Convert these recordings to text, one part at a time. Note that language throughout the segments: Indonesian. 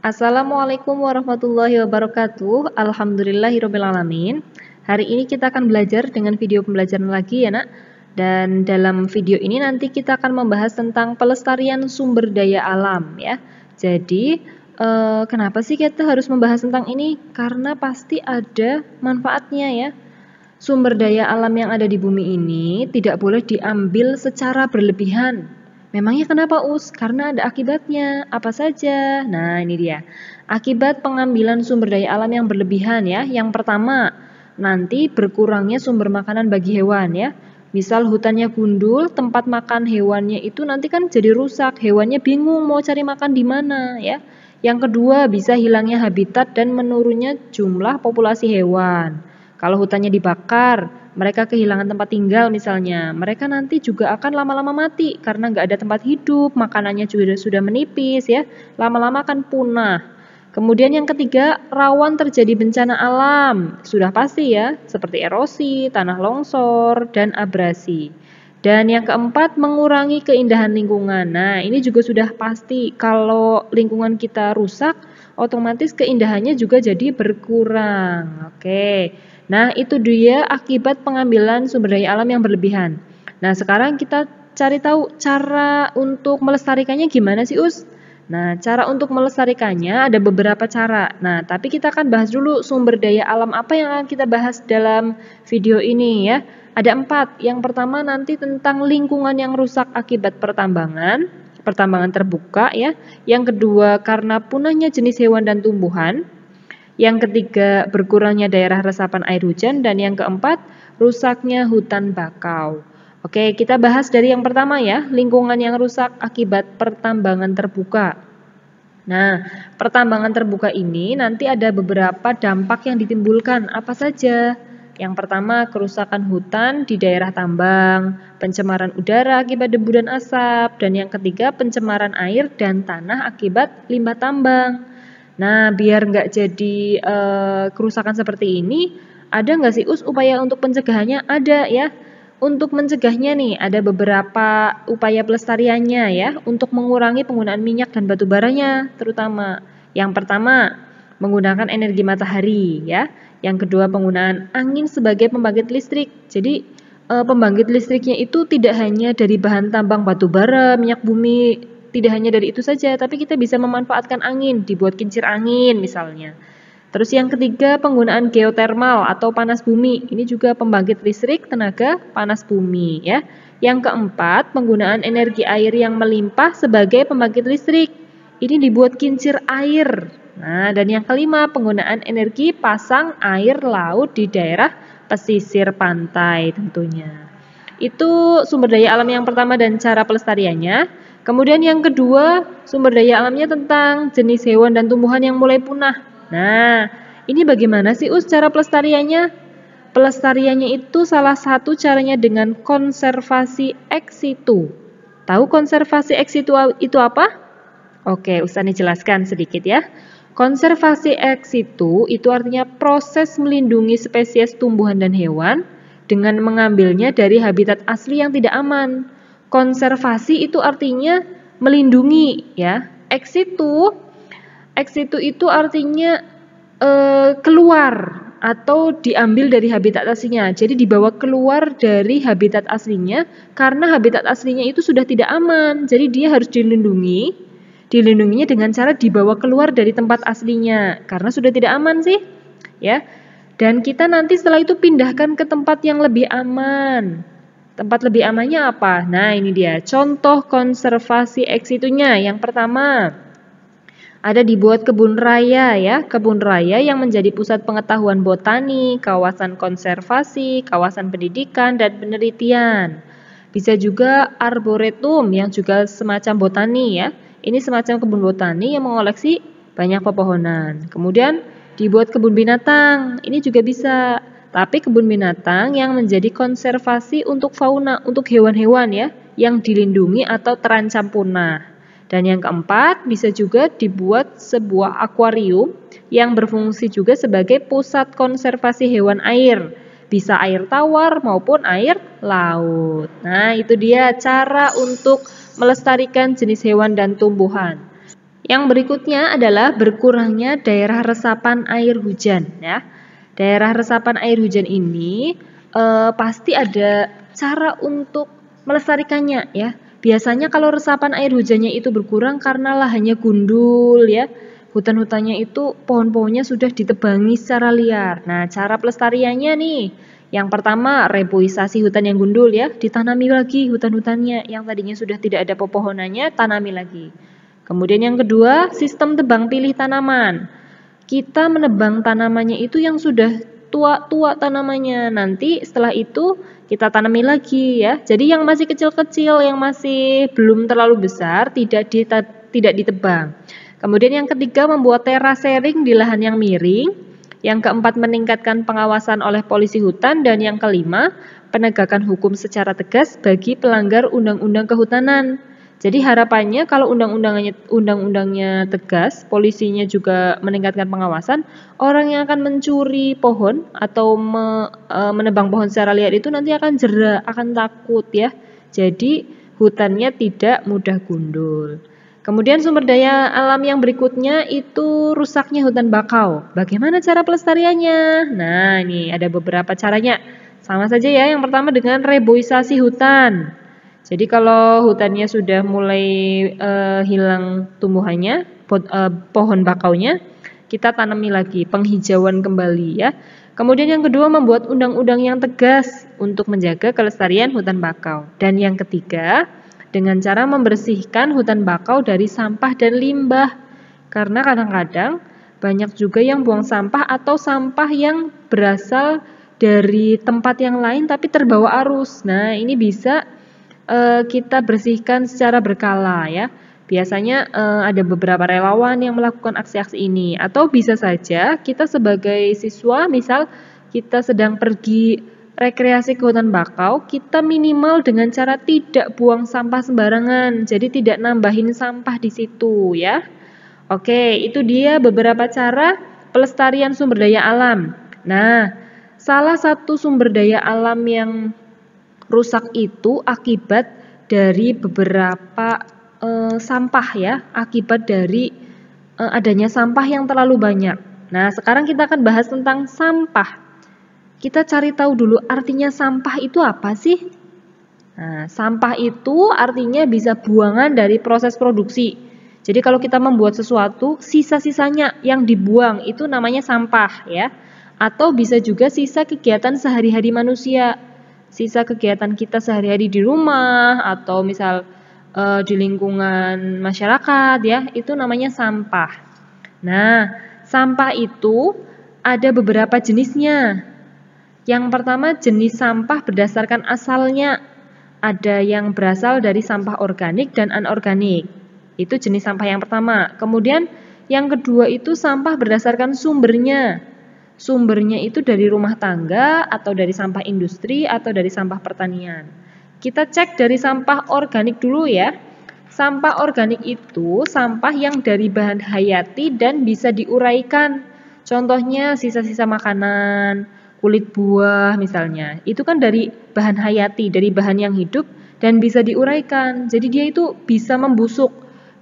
Assalamualaikum warahmatullahi wabarakatuh. Alhamdulillahirabbil alamin. Hari ini kita akan belajar dengan video pembelajaran lagi ya, Nak. Dan dalam video ini nanti kita akan membahas tentang pelestarian sumber daya alam ya. Jadi, kenapa sih kita harus membahas tentang ini? Karena pasti ada manfaatnya ya. Sumber daya alam yang ada di bumi ini tidak boleh diambil secara berlebihan. Memangnya kenapa, Us? Karena ada akibatnya. Apa saja? Nah, ini dia. Akibat pengambilan sumber daya alam yang berlebihan ya. Yang pertama, nanti berkurangnya sumber makanan bagi hewan ya. Misal hutannya gundul, tempat makan hewannya itu nanti kan jadi rusak. Hewannya bingung mau cari makan di mana ya. Yang kedua, bisa hilangnya habitat dan menurunnya jumlah populasi hewan. Kalau hutannya dibakar, mereka kehilangan tempat tinggal misalnya, mereka nanti juga akan lama-lama mati karena nggak ada tempat hidup, makanannya juga sudah menipis ya, lama-lama akan punah. Kemudian yang ketiga, rawan terjadi bencana alam, sudah pasti ya, seperti erosi, tanah longsor, dan abrasi. Dan yang keempat, mengurangi keindahan lingkungan. Nah, ini juga sudah pasti kalau lingkungan kita rusak, otomatis keindahannya juga jadi berkurang. Oke. Nah, itu dia akibat pengambilan sumber daya alam yang berlebihan. Nah, sekarang kita cari tahu cara untuk melestarikannya gimana sih, Us? Nah, cara untuk melestarikannya ada beberapa cara. Nah, tapi kita akan bahas dulu sumber daya alam apa yang akan kita bahas dalam video ini ya. Ada 4. Yang pertama nanti tentang lingkungan yang rusak akibat pertambangan terbuka ya. Yang kedua karena punahnya jenis hewan dan tumbuhan. Yang ketiga, berkurangnya daerah resapan air hujan. Dan yang keempat, rusaknya hutan bakau. Oke, kita bahas dari yang pertama ya, lingkungan yang rusak akibat pertambangan terbuka. Nah, pertambangan terbuka ini nanti ada beberapa dampak yang ditimbulkan. Apa saja? Yang pertama, kerusakan hutan di daerah tambang, pencemaran udara akibat debu dan asap. Dan yang ketiga, pencemaran air dan tanah akibat limbah tambang. Nah, biar nggak jadi kerusakan seperti ini, ada nggak sih Us upaya untuk pencegahannya? Ada ya. Untuk mencegahnya nih, ada beberapa upaya pelestariannya ya, untuk mengurangi penggunaan minyak dan batu baranya terutama. Yang pertama, menggunakan energi matahari ya. Yang kedua, penggunaan angin sebagai pembangkit listrik. Jadi, pembangkit listriknya itu tidak hanya dari bahan tambang batu bara, minyak bumi, tidak hanya dari itu saja, tapi kita bisa memanfaatkan angin, dibuat kincir angin misalnya. Terus yang ketiga, penggunaan geotermal atau panas bumi. Ini juga pembangkit listrik tenaga panas bumi ya. Yang keempat, penggunaan energi air yang melimpah sebagai pembangkit listrik. Ini dibuat kincir air. Nah, dan yang kelima, penggunaan energi pasang air laut di daerah pesisir pantai tentunya. Itu sumber daya alam yang pertama dan cara pelestariannya. Kemudian yang kedua, sumber daya alamnya tentang jenis hewan dan tumbuhan yang mulai punah. Nah, ini bagaimana sih Us cara pelestariannya? Pelestariannya itu salah satu caranya dengan konservasi ex situ. Tahu konservasi ex situ itu apa? Oke, Ustani jelaskan sedikit ya. Konservasi ex situ itu artinya proses melindungi spesies tumbuhan dan hewan dengan mengambilnya dari habitat asli yang tidak aman. Konservasi itu artinya melindungi ya. Ex situ itu artinya keluar atau diambil dari habitat aslinya. Jadi dibawa keluar dari habitat aslinya karena habitat aslinya itu sudah tidak aman. Jadi dia harus dilindungi. Dilindunginya dengan cara dibawa keluar dari tempat aslinya karena sudah tidak aman sih. Ya. Dan kita nanti setelah itu pindahkan ke tempat yang lebih aman. Tempat lebih amannya apa? Nah, ini dia. Contoh konservasi ex situnya. Yang pertama, ada dibuat kebun raya ya. Kebun raya yang menjadi pusat pengetahuan botani, kawasan konservasi, kawasan pendidikan, dan penelitian. Bisa juga arboretum yang juga semacam botani ya. Ini semacam kebun botani yang mengoleksi banyak pepohonan. Kemudian dibuat kebun binatang. Ini juga bisa. Tapi kebun binatang yang menjadi konservasi untuk fauna, untuk hewan-hewan ya, yang dilindungi atau terancam punah. Dan yang keempat, bisa juga dibuat sebuah akuarium yang berfungsi juga sebagai pusat konservasi hewan air. Bisa air tawar maupun air laut. Nah, itu dia cara untuk melestarikan jenis hewan dan tumbuhan. Yang berikutnya adalah berkurangnya daerah resapan air hujan ya. Daerah resapan air hujan ini pasti ada cara untuk melestarikannya ya. Biasanya kalau resapan air hujannya itu berkurang karena lahannya gundul ya. Hutan-hutannya itu pohon-pohonnya sudah ditebangi secara liar. Nah, cara pelestariannya nih. Yang pertama, reboisasi hutan yang gundul ya, ditanami lagi hutan-hutannya yang tadinya sudah tidak ada pepohonannya, tanami lagi. Kemudian yang kedua, sistem tebang pilih tanaman. Kita menebang tanamannya itu yang sudah tua-tua tanamannya. Nanti setelah itu kita tanami lagi ya. Jadi yang masih kecil-kecil, yang masih belum terlalu besar tidak ditebang. Kemudian yang ketiga, membuat terasering di lahan yang miring. Yang keempat, meningkatkan pengawasan oleh polisi hutan. Dan yang kelima, penegakan hukum secara tegas bagi pelanggar undang-undang kehutanan. Jadi harapannya kalau undang-undangnya tegas, polisinya juga meningkatkan pengawasan, orang yang akan mencuri pohon atau menebang pohon secara liar itu nanti akan jera, akan takut ya. Jadi hutannya tidak mudah gundul. Kemudian sumber daya alam yang berikutnya itu rusaknya hutan bakau. Bagaimana cara pelestariannya? Nah, ini ada beberapa caranya. Sama saja ya, yang pertama dengan reboisasi hutan. Jadi kalau hutannya sudah mulai hilang tumbuhannya, pohon bakaunya, kita tanami lagi, penghijauan kembali ya. Kemudian yang kedua, membuat undang-undang yang tegas untuk menjaga kelestarian hutan bakau. Dan yang ketiga, dengan cara membersihkan hutan bakau dari sampah dan limbah. Karena kadang-kadang banyak juga yang buang sampah atau sampah yang berasal dari tempat yang lain tapi terbawa arus. Nah, ini bisa kita bersihkan secara berkala ya. Biasanya ada beberapa relawan yang melakukan aksi-aksi ini. Atau bisa saja kita sebagai siswa, misal kita sedang pergi rekreasi ke hutan bakau, kita minimal dengan cara tidak buang sampah sembarangan. Jadi tidak nambahin sampah di situ ya. Oke, itu dia beberapa cara pelestarian sumber daya alam. Nah, salah satu sumber daya alam yang rusak itu akibat dari beberapa sampah ya, akibat dari adanya sampah yang terlalu banyak. Nah, sekarang kita akan bahas tentang sampah. Kita cari tahu dulu artinya sampah itu apa sih? Nah, sampah itu artinya bisa buangan dari proses produksi. Jadi kalau kita membuat sesuatu, sisa-sisanya yang dibuang itu namanya sampah ya. Atau bisa juga sisa kegiatan sehari-hari manusia. Sisa kegiatan kita sehari-hari di rumah atau misal di lingkungan masyarakat ya, itu namanya sampah. Nah, sampah itu ada beberapa jenisnya. Yang pertama, jenis sampah berdasarkan asalnya. Ada yang berasal dari sampah organik dan anorganik. Itu jenis sampah yang pertama. Kemudian yang kedua itu sampah berdasarkan sumbernya. Sumbernya itu dari rumah tangga atau dari sampah industri atau dari sampah pertanian. Kita cek dari sampah organik dulu ya. Sampah organik itu sampah yang dari bahan hayati dan bisa diuraikan. Contohnya sisa-sisa makanan, kulit buah misalnya. Itu kan dari bahan hayati, dari bahan yang hidup dan bisa diuraikan. Jadi dia itu bisa membusuk,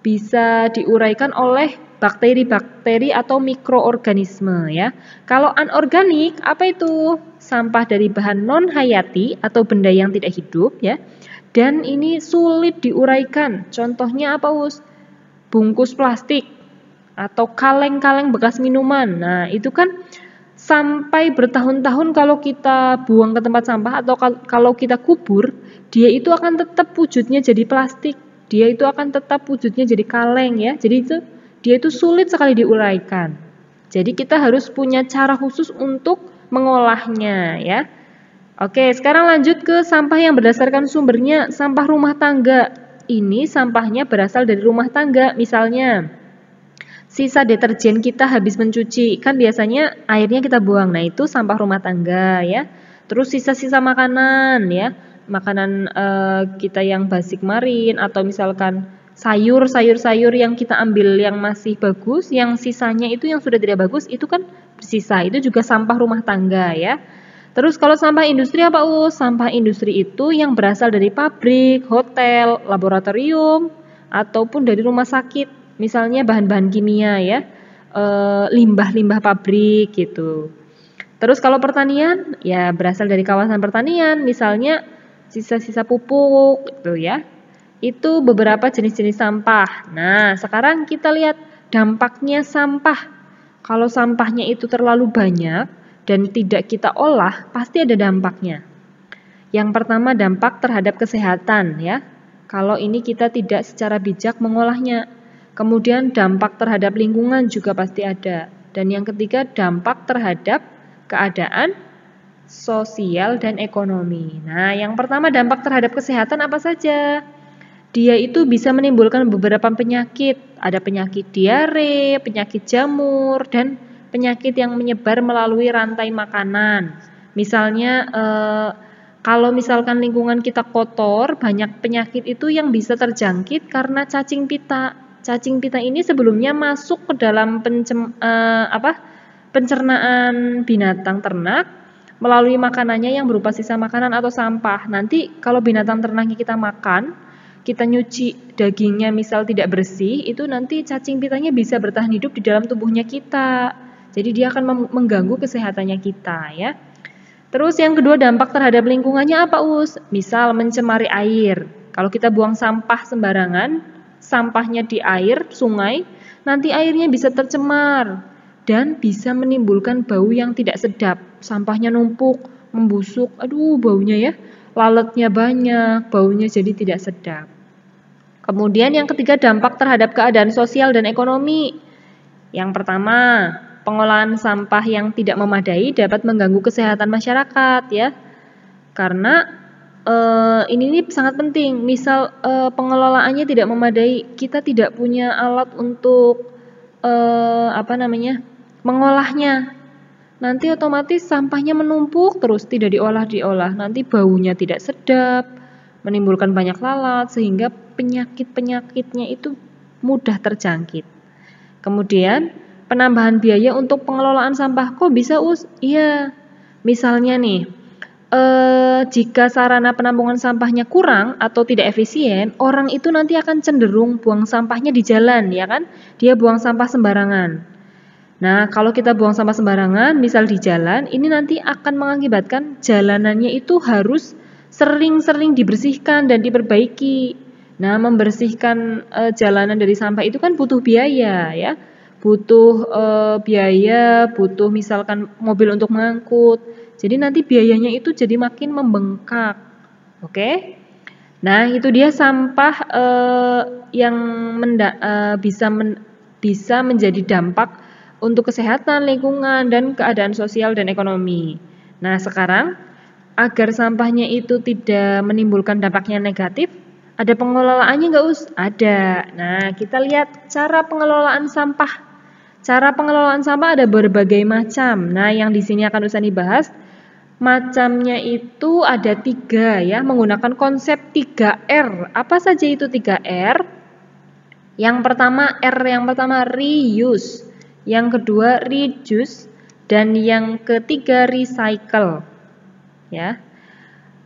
bisa diuraikan oleh bakteri-bakteri atau mikroorganisme ya. Kalau anorganik apa itu? Sampah dari bahan non hayati atau benda yang tidak hidup ya. Dan ini sulit diuraikan. Contohnya apa, Us? Bungkus plastik atau kaleng-kaleng bekas minuman. Nah, itu kan sampai bertahun-tahun kalau kita buang ke tempat sampah atau kalau kita kubur, dia itu akan tetap wujudnya jadi plastik. Dia itu akan tetap wujudnya jadi kaleng ya. Jadi dia itu sulit sekali diuraikan. Jadi kita harus punya cara khusus untuk mengolahnya ya. Oke, sekarang lanjut ke sampah yang berdasarkan sumbernya. Sampah rumah tangga. Ini sampahnya berasal dari rumah tangga. Misalnya sisa deterjen kita habis mencuci, kan biasanya airnya kita buang. Nah, itu sampah rumah tangga ya. Terus sisa-sisa makanan ya. Makanan kita yang basic marin atau misalkan sayur-sayur yang kita ambil yang masih bagus, yang sisanya itu yang sudah tidak bagus, itu kan bersisa. Itu juga sampah rumah tangga ya. Terus kalau sampah industri apa, Sampah industri itu yang berasal dari pabrik, hotel, laboratorium, ataupun dari rumah sakit. misalnya bahan-bahan kimia ya, limbah-limbah pabrik gitu. Terus kalau pertanian, ya berasal dari kawasan pertanian, misalnya sisa-sisa pupuk gitu ya. Itu beberapa jenis-jenis sampah. Nah, sekarang kita lihat dampaknya sampah. Kalau sampahnya itu terlalu banyak dan tidak kita olah, pasti ada dampaknya. Yang pertama dampak terhadap kesehatan ya. Kalau ini kita tidak secara bijak mengolahnya. Kemudian dampak terhadap lingkungan juga pasti ada. Dan yang ketiga dampak terhadap keadaan sosial dan ekonomi. Nah, yang pertama dampak terhadap kesehatan apa saja? Dia itu bisa menimbulkan beberapa penyakit. Ada penyakit diare, penyakit jamur, dan penyakit yang menyebar melalui rantai makanan. Misalnya, kalau misalkan lingkungan kita kotor, banyak penyakit itu yang bisa terjangkit karena cacing pita. Cacing pita ini sebelumnya masuk ke dalam pencernaan binatang ternak melalui makanannya yang berupa sisa makanan atau sampah. Nanti kalau binatang ternaknya kita makan, kita nyuci dagingnya misal tidak bersih, itu nanti cacing pitanya bisa bertahan hidup di dalam tubuhnya kita. Jadi dia akan mengganggu kesehatannya kita ya. Terus yang kedua dampak terhadap lingkungannya apa Us? Misal mencemari air. Kalau kita buang sampah sembarangan, sampahnya di air, sungai, nanti airnya bisa tercemar dan bisa menimbulkan bau yang tidak sedap. Sampahnya numpuk, membusuk, aduh baunya ya, lalatnya banyak, baunya jadi tidak sedap. Kemudian yang ketiga dampak terhadap keadaan sosial dan ekonomi. Yang pertama, pengolahan sampah yang tidak memadai dapat mengganggu kesehatan masyarakat ya. Karena ini sangat penting. Misal pengelolaannya tidak memadai, kita tidak punya alat untuk mengolahnya. Nanti otomatis sampahnya menumpuk terus tidak diolah. Nanti baunya tidak sedap, menimbulkan banyak lalat sehingga penyakit-penyakitnya itu mudah terjangkit. Kemudian penambahan biaya untuk pengelolaan sampah. Kok bisa Us? Iya. Misalnya nih, jika sarana penampungan sampahnya kurang atau tidak efisien, orang itu nanti akan cenderung buang sampahnya di jalan, ya kan? Dia buang sampah sembarangan. Nah, kalau kita buang sampah sembarangan, misal di jalan, ini nanti akan mengakibatkan jalanannya itu harus sering-sering dibersihkan dan diperbaiki. Nah, membersihkan jalanan dari sampah itu kan butuh biaya, ya. Butuh biaya, butuh misalkan mobil untuk mengangkut. Jadi nanti biayanya itu jadi makin membengkak. Oke? Nah, itu dia sampah yang bisa menjadi dampak untuk kesehatan, lingkungan, dan keadaan sosial dan ekonomi. Nah, sekarang agar sampahnya itu tidak menimbulkan dampaknya negatif, ada pengelolaannya nggak Us? Ada. Nah, kita lihat cara pengelolaan sampah. Cara pengelolaan sampah ada berbagai macam. Nah, yang di sini akan Usani bahas, macamnya itu ada 3 ya, menggunakan konsep 3R. Apa saja itu 3R? Yang pertama reuse. Yang kedua reduce dan yang ketiga recycle. Ya.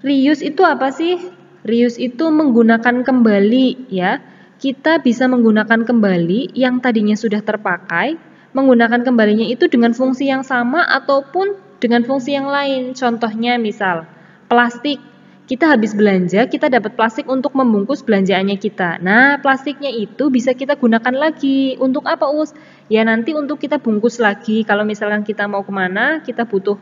Reuse itu apa sih? Reuse itu menggunakan kembali ya. Kita bisa menggunakan kembali yang tadinya sudah terpakai, menggunakan kembalinya itu dengan fungsi yang sama ataupun dengan fungsi yang lain. Contohnya misal plastik. Kita habis belanja, kita dapat plastik untuk membungkus belanjaannya kita. Nah, plastiknya itu bisa kita gunakan lagi. Untuk apa Us? Ya nanti untuk kita bungkus lagi. Kalau misalkan kita mau kemana, kita butuh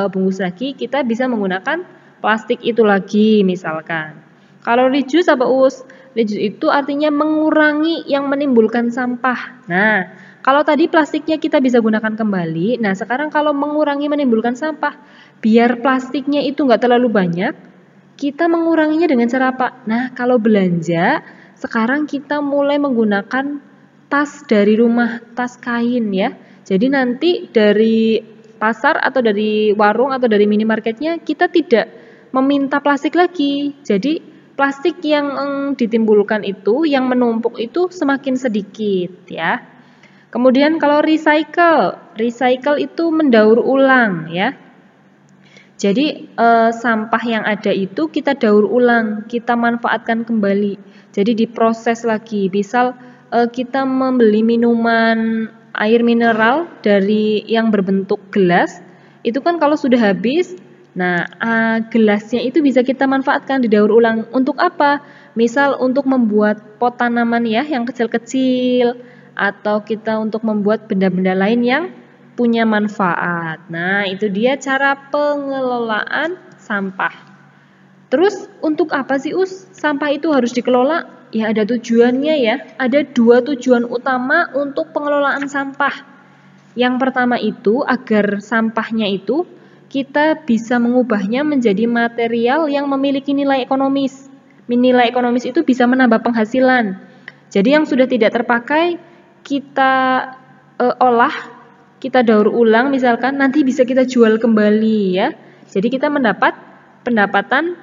bungkus lagi, kita bisa menggunakan plastik itu lagi misalkan. Kalau reduce apa Us? Reduce itu artinya mengurangi yang menimbulkan sampah. Nah, kalau tadi plastiknya kita bisa gunakan kembali, nah sekarang kalau mengurangi menimbulkan sampah, biar plastiknya itu nggak terlalu banyak, kita menguranginya dengan cara apa? Nah, kalau belanja, sekarang kita mulai menggunakan tas dari rumah, tas kain ya. Jadi nanti dari pasar atau dari warung atau dari minimarketnya, kita tidak meminta plastik lagi. Jadi plastik yang ditimbulkan itu, yang menumpuk itu semakin sedikit ya. Kemudian kalau recycle itu mendaur ulang ya. Jadi sampah yang ada itu kita daur ulang, kita manfaatkan kembali. Jadi diproses lagi. Misal kita membeli minuman air mineral dari yang berbentuk gelas, itu kan kalau sudah habis, nah gelasnya itu bisa kita manfaatkan didaur ulang. Untuk apa? Misal untuk membuat pot tanaman ya yang kecil-kecil, atau kita untuk membuat benda-benda lain yang punya manfaat. Nah, itu dia cara pengelolaan sampah. Terus untuk apa sih sampah itu harus dikelola? Ya ada tujuannya ya. Ada 2 tujuan utama untuk pengelolaan sampah. Yang pertama itu agar sampahnya itu kita bisa mengubahnya menjadi material yang memiliki nilai ekonomis. Nilai ekonomis itu bisa menambah penghasilan. Jadi yang sudah tidak terpakai kita olah, kita daur ulang misalkan, nanti bisa kita jual kembali ya. Jadi kita mendapat pendapatan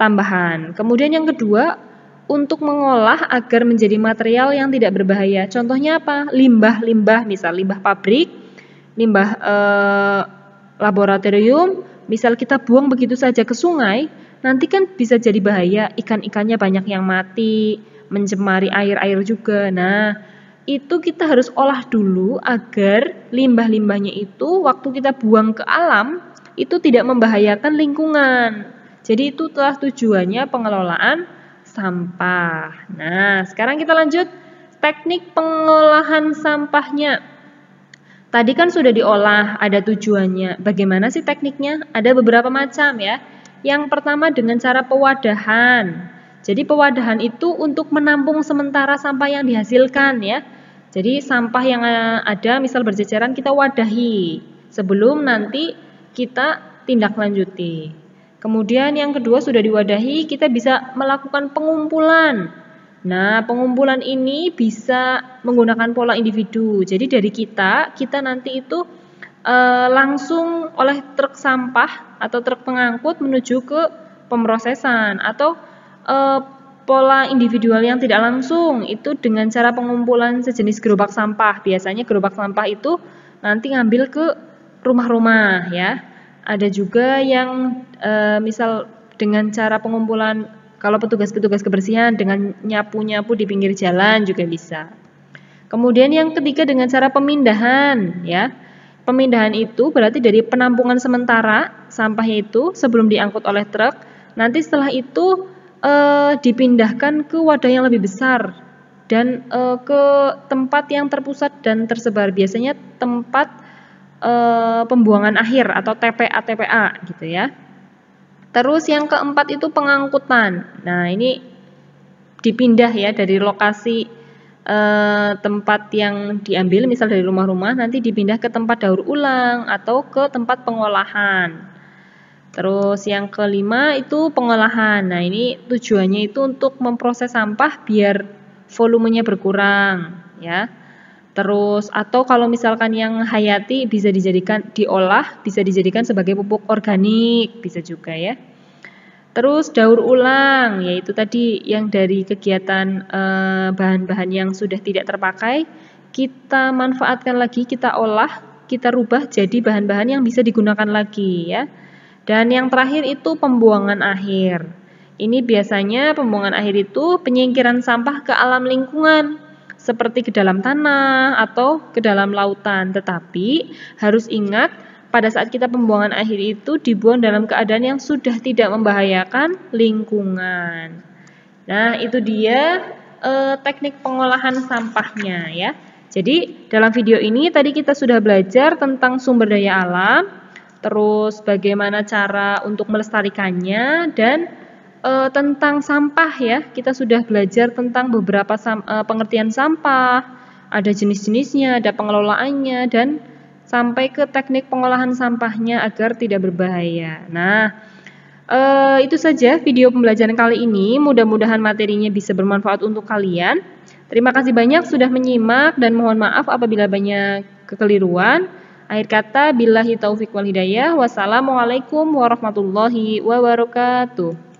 tambahan. Kemudian yang kedua, untuk mengolah agar menjadi material yang tidak berbahaya. Contohnya apa? Limbah-limbah, misal limbah pabrik, limbah laboratorium, misal kita buang begitu saja ke sungai, nanti kan bisa jadi bahaya, ikan-ikannya banyak yang mati, mencemari air-air juga. Nah, itu kita harus olah dulu agar limbah-limbahnya itu waktu kita buang ke alam itu tidak membahayakan lingkungan. Jadi itu telah tujuannya pengelolaan sampah. Nah, sekarang kita lanjut teknik pengolahan sampahnya. Tadi kan sudah diolah, ada tujuannya. Bagaimana sih tekniknya? Ada beberapa macam ya. Yang pertama dengan cara pewadahan. Jadi pewadahan itu untuk menampung sementara sampah yang dihasilkan ya. Jadi sampah yang ada misal berceceran kita wadahi sebelum nanti kita tindak lanjuti. Kemudian yang kedua sudah diwadahi kita bisa melakukan pengumpulan. Nah pengumpulan ini bisa menggunakan pola individu. Jadi dari kita nanti itu langsung oleh truk sampah atau truk pengangkut menuju ke pemrosesan atau pola individual yang tidak langsung itu dengan cara pengumpulan sejenis gerobak sampah. Biasanya gerobak sampah itu nanti ngambil ke rumah-rumah ya. Ada juga yang misal dengan cara pengumpulan kalau petugas-petugas kebersihan dengan nyapu-nyapu di pinggir jalan juga bisa. Kemudian yang ketiga dengan cara pemindahan ya. Pemindahan itu berarti dari penampungan sementara sampahnya itu sebelum diangkut oleh truk. Nanti setelah itu dipindahkan ke wadah yang lebih besar dan ke tempat yang terpusat dan tersebar. Biasanya tempat pembuangan akhir atau TPA gitu ya. Terus yang keempat itu pengangkutan. Nah ini dipindah ya dari lokasi tempat yang diambil, misal dari rumah-rumah, nanti dipindah ke tempat daur ulang atau ke tempat pengolahan. Terus yang kelima itu pengolahan. Nah ini tujuannya itu untuk memproses sampah biar volumenya berkurang ya. Terus atau kalau misalkan yang hayati bisa diolah, bisa dijadikan sebagai pupuk organik, bisa juga ya. Terus daur ulang, yaitu tadi yang dari kegiatan bahan-bahan yang sudah tidak terpakai, kita manfaatkan lagi, kita olah, kita rubah jadi bahan-bahan yang bisa digunakan lagi ya. Dan yang terakhir itu pembuangan akhir. Ini biasanya pembuangan akhir itu penyingkiran sampah ke alam lingkungan, seperti ke dalam tanah atau ke dalam lautan. Tetapi harus ingat pada saat kita pembuangan akhir itu dibuang dalam keadaan yang sudah tidak membahayakan lingkungan. Nah itu dia teknik pengolahan sampahnya ya. Jadi dalam video ini tadi kita sudah belajar tentang sumber daya alam, terus bagaimana cara untuk melestarikannya, dan tentang sampah ya. Kita sudah belajar tentang beberapa pengertian sampah, ada jenis-jenisnya, ada pengelolaannya, dan sampai ke teknik pengolahan sampahnya agar tidak berbahaya. Nah, itu saja video pembelajaran kali ini. Mudah-mudahan materinya bisa bermanfaat untuk kalian. Terima kasih banyak sudah menyimak dan mohon maaf apabila banyak kekeliruan. Akhir kata, billahi taufiq wal hidayah. Wassalamualaikum warahmatullahi wabarakatuh.